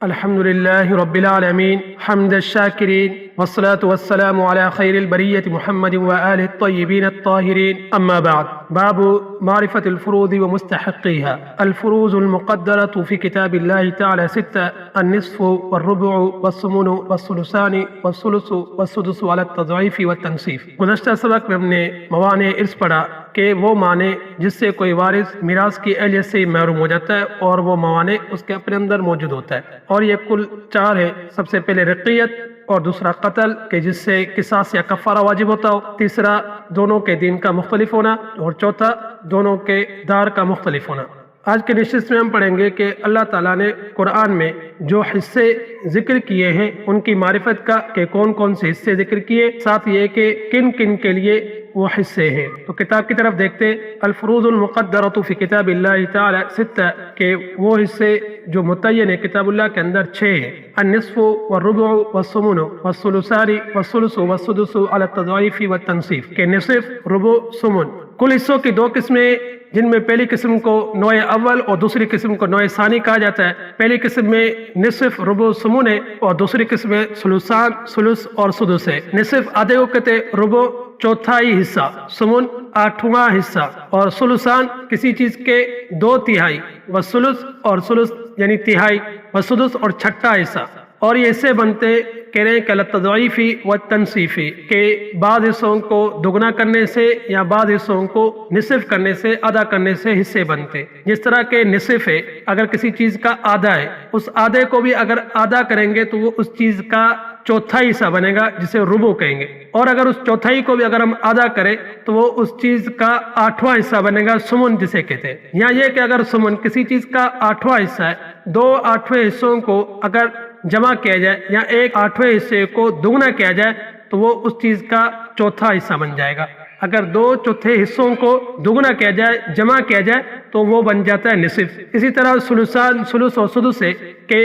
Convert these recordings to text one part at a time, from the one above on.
الحمد لله رب العالمين حمد الشاكرين والصلاة والسلام على خير البرية محمد وآله الطيبين الطاهرين أما بعد. باب معرفة الفروض ومستحقيها. الفروض المقدرة في كتاب الله تعالى 6: النصف والربع والثمن والثلثان والثلث والسدس على التضعيف والتنصيف. گزشتہ سبق میں ہم نے موانع ارث پڑھا کہ وہ معنی جس سے کوئی وارث میراث کی اہلیت سے محروم ہو جاتا ہے اور وہ موانع اس کے اپنے اندر موجود ہوتا ہے، اور یہ کل 4 ہے. سب سے پہلے رقیت، اور دوسرا قتل کہ جس سے قصاص یا کفارہ واجب ہوتا ہو، تیسرا دونوں کے دین کا مختلف ہونا، اور چوتھا دونوں کے دار کا مختلف ہونا. آج کے نشست میں ہم پڑھیں گے کہ اللہ تعالیٰ نے قرآن میں جو حصے ذکر کیے ہیں ان کی معرفت کا کہ کون کون سے حصے ذکر کیے، ساتھ یہ کہ کن کن کے لیے وہ حصے ہیں. تو کتاب کی طرف دیکھتے. الفروض المقدرۃ فی کتاب اللہ تعالی 6 کہ وہ حصے جو متعین ہے کتاب اللہ کے اندر 6 ہیں. النصف والربع والثمن والثلثان والثلث والسدس علی التضعیف والتنصیف کہ نصف، ربع، ثمن. کل حصوں کی 2 قسمیں، جن میں پہلی قسم کو نوع اول اور دوسری قسم کو نوع ثانی کہا جاتا ہے. پہلی قسم میں نصف، ربع، ثمن ہے، اور دوسری قسم میں ثلثان، ثلث اور سدس ہے. نصف آدھے کو کہتے ہیں، ربع چوتھائی حصہ، ثمن 8واں حصہ، اور ثلثان کسی چیز کے 2/3، والثلث اور ثلث یعنی تہائی، والسدس اور 6واں حصہ. اور یہ حصے بنتے کہہ رہے ہیں کہ التضعیف والتنصیف کہ بعض حصوں کو دگنا کرنے سے یا بعض حصوں کو نصف کرنے سے، ادا کرنے سے حصے بنتے. جس طرح کے نصف ہے، اگر کسی چیز کا آدھا ہے، اس آدھے کو بھی اگر آدھا کریں گے تو وہ اس چیز کا چوتھائی حصہ بنے گا جسے ربع کہیں گے. اور اگر اس چوتھائی کو بھی اگر ہم آدھا کریں تو وہ اس چیز کا 8واں حصہ بنے گا، ثمن جسے کہتے ہیں. یا یہ کہ اگر ثمن کسی چیز کا 8واں حصہ ہے، 2 8ویں حصوں کو اگر جمع کیا جائے یا ایک 8ویں حصے کو دگنا کیا جائے تو وہ اس چیز کا چوتھا حصہ بن جائے گا. اگر 2 چوتھے حصوں کو دگنا کیا جائے، جمع کیا جائے تو وہ بن جاتا ہے نصف. اسی طرح ثلثان، ثلث اور سدس ہے کہ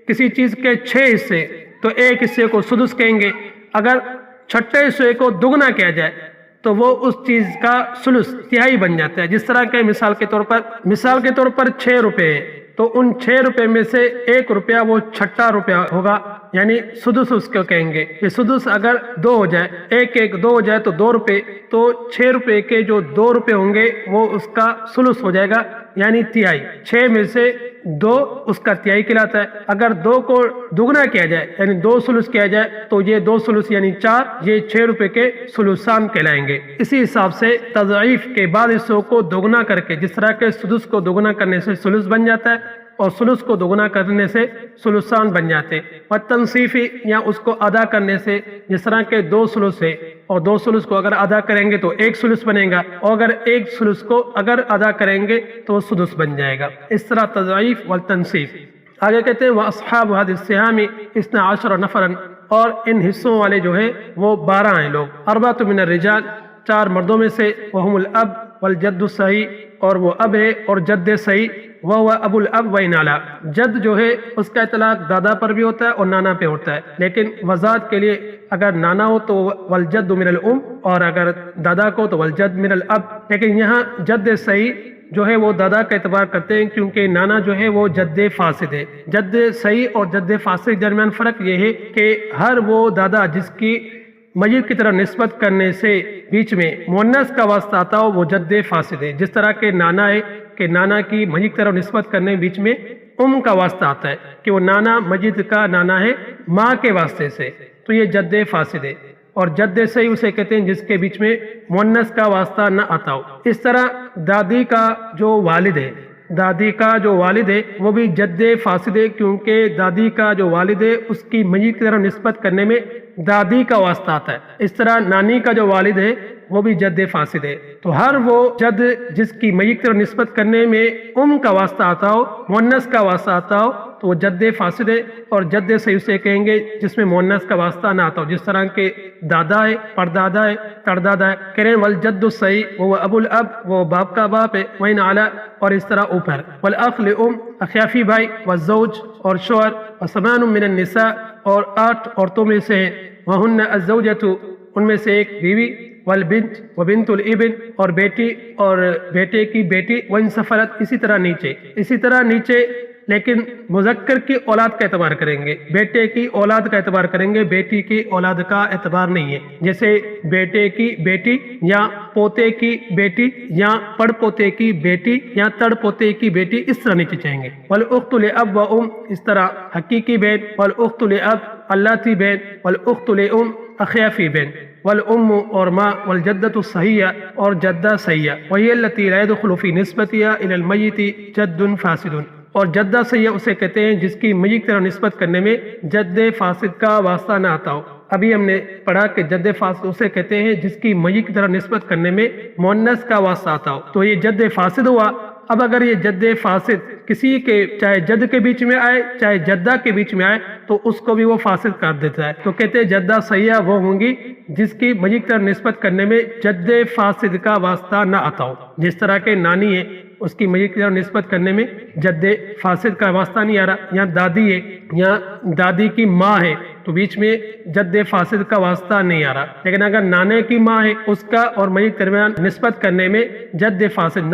کسی چیز کے 6 حصے تو ایک حصے کو سدس کہیں گے. اگر 6 حصے کو دگنا کیا جائے تو وہ اس چیز کا ثلث، تہائی بن جاتا ہے. جس طرح کہ مثال کے طور پر 6 روپے ہے تو ان 6 روپے میں سے 1 روپیہ وہ 6واں روپیہ ہوگا، یعنی سدس اس کو کہیں گے. یہ سدس اگر 2 ہو جائے، 1 2 ہو جائے تو 2 روپے، تو 6 روپے کے جو 2 روپے ہوں گے وہ اس کا ثلث ہو جائے گا، یعنی تہائی. 6 میں سے 2 اس کا تہائی کہلاتا ہے. اگر 2 کو دگنا کیا جائے یعنی 2 ثلث کیا جائے تو یہ 2 ثلث یعنی 4، یہ 6 روپے کے ثلثان کہلائیں گے. اسی حساب سے تضعیف کے بعد حصوں کو دوگنا کر کے، جس طرح کے سدس کو دوگنا کرنے سے ثلث بن جاتا ہے اور ثلث کو دوگنا کرنے سے ثلثان بن جاتے. اور تنصیفی یا اس کو ادا کرنے سے، جس طرح کے 2 ثلث ہے اور 2 ثلث کو اگر ادا کریں گے تو 1 ثلث بنے گا، اور اگر 1 ثلث کو اگر ادا کریں گے تو وہ سدس بن جائے گا. اس طرح تضعیف والتنصیف. آگے کہتے ہیں وَأَصْحَابُ هَذِهِ السِّهَامِ 12 نفرًا، اور ان حصوں والے جو ہیں وہ 12 ہیں لوگ. 4 من الرجال، 4 مردوں میں سے، وَهُمُ الْأَبْ وَالْجَدُّ الصَّحِيحُ، اور وہ اب ہے اور جد صحیح. وہ ابو الاب وَإِنْ عَلَا، جد جو ہے اس کا اطلاق دادا پر بھی ہوتا ہے اور نانا پہ ہوتا ہے، لیکن وضاحت کے لیے اگر نانا ہو تو والجد من الام، اور اگر دادا کو تو والجد من الاب. لیکن یہاں جد صحیح جو ہے وہ دادا کا اعتبار کرتے ہیں کیونکہ نانا جو ہے وہ جد فاسد ہے. جد صحیح اور جد فاسد کے درمیان فرق یہ ہے کہ ہر وہ دادا جس کی میت کی طرف نسبت کرنے سے بیچ میں مؤنث کا واسطہ آتا ہو وہ جد فاسد ہے. جس طرح کہ نانا ہے کہ نانا کی میت کی طرف نسبت کرنے بیچ میں کا واسطہ آتا ہے کہ وہ نانا میت کا نانا ہے ماں کے واسطے سے، تو یہ جد فاسد ہے. اور جد صحیح اسے کہتے ہیں جس کے بیچ میں مؤنث کا واسطہ نہ آتا ہو. اس طرح دادی کا جو والد ہے وہ بھی جد فاسد ہے کیونکہ دادی کا جو والد ہے اس کی میت کی طرف نسبت کرنے میں دادی کا واسطہ آتا ہے. اس طرح نانی کا جو والد ہے وہ بھی جد فاسد ہے. تو ہر وہ جد جس کی میت کی طرف نسبت کرنے میں کا واسطہ آتا ہو، مؤنث کا واسطہ آتا ہو تو وہ جد فاسد ہے. اور جد صحیح اسے کہیں گے جس میں مؤنث کا واسطہ نہ آتا ہو، جس طرح کے دادا ہے، پردادا ہے، تردادا ہے. کہہ رہے ہیں والجد الصحیح وہ ابو الاب، وہ باپ کا باپ ہے، وَإِنْ عَلَا، اور اس طرح اوپر. والأخ لأم، اخیافی بھائی، والزوج، اور شوہر، وثمان من النساء، اور 8 عورتوں میں سے ہیں، وَهُنَّ الزَّوْجَةُ، ان میں سے ایک بیوی، والبنت وبنت الابن، اور بیٹی اور بیٹے کی بیٹی، وَإِنْ سَفَلَتْ، اسی طرح نیچے لیکن مذکر کی اولاد کا اعتبار کریں گے، بیٹے کی اولاد کا اعتبار کریں گے، بیٹی کی اولاد کا اعتبار نہیں ہے۔ جیسے بیٹے کی بیٹی یا پوتے کی بیٹی یا پڑ پوتے کی بیٹی یا تڑ پوتے کی بیٹی، اس طرح نیچے چاہیں گے۔ والاخت لاب و ام، اس طرح حقیقی بہن، والاخت لاب اللاتی بہن، والاخت لام اخیافی بہن، والام اور ماں، والجدۃ الصحیہ اور جدہ صحیہ، وہی التی لا يدخل فی نسبتها الى المیت جد فاسد، اور جدہ صحیح اسے کہتے ہیں جس کی میت کی طرف نسبت کرنے میں جد فاسد کا واسطہ نہ آتا ہو۔ ابھی ہم نے پڑھا کہ جد فاسد اسے کہتے ہیں جس کی میت کی طرف نسبت کرنے میں مؤنث کا واسطہ آتا ہو، تو یہ جد فاسد ہوا۔ اب اگر یہ جد فاسد کسی کے چاہے جد کے بیچ میں آئے چاہے جدہ کے بیچ میں آئے تو اس کو بھی وہ فاسد کر دیتا ہے، تو کہتے ہیں جدہ صحیحہ وہ ہوں گی جس کی میت کی طرف نسبت کرنے میں جد فاسد کا واسطہ نہ آتا ہو۔ جس طرح کے نانی ہے، اس کی میت کی طرف نسبت کرنے میں جد فاسد کا واسطہ نہیں آ رہا، یا دادی ہے یا دادی کی ماں ہے تو بیچ میں جد فاسد کا واسطہ نہیں آ رہا۔ لیکن اگر نانے کی ماں ہے، اس کا اور میت کے درمیان نسبت کرنے میں جد فاسد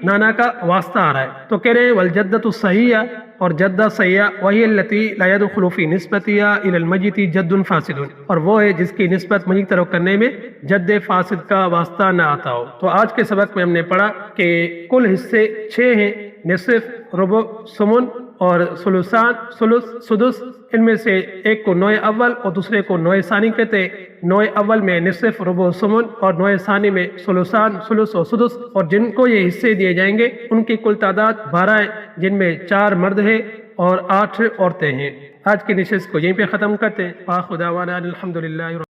نانا کا واسطہ آ رہا ہے، تو کہہ رہے ہیں والجدۃ الصحیہ اور جدہ صحیحہ وہی التی لا يدخل فی نسبتها الى المیت جد فاسد، اور وہ ہے جس کی نسبت میت کی طرف کرنے میں جد فاسد کا واسطہ نہ آتا ہو۔ تو آج کے سبق میں ہم نے پڑھا کہ کل حصے 6 ہیں، نصف، ربع، ثمن اور ثلثان، ثلث، سدس۔ ان میں سے ایک کو نوع اول اور دوسرے کو نوع ثانی کہتے ہیں۔ نوع اول میں نصف، ربع، ثمن، اور نوع ثانی میں ثلثان، ثلث اور سدس، اور جن کو یہ حصے دیے جائیں گے ان کی کل تعداد 12 ہے، جن میں 4 مرد ہیں اور 8 عورتیں ہیں۔ آج کی نشست کو یہیں پہ ختم کرتے ہیں۔ وآخر دعوانا الحمدللہ۔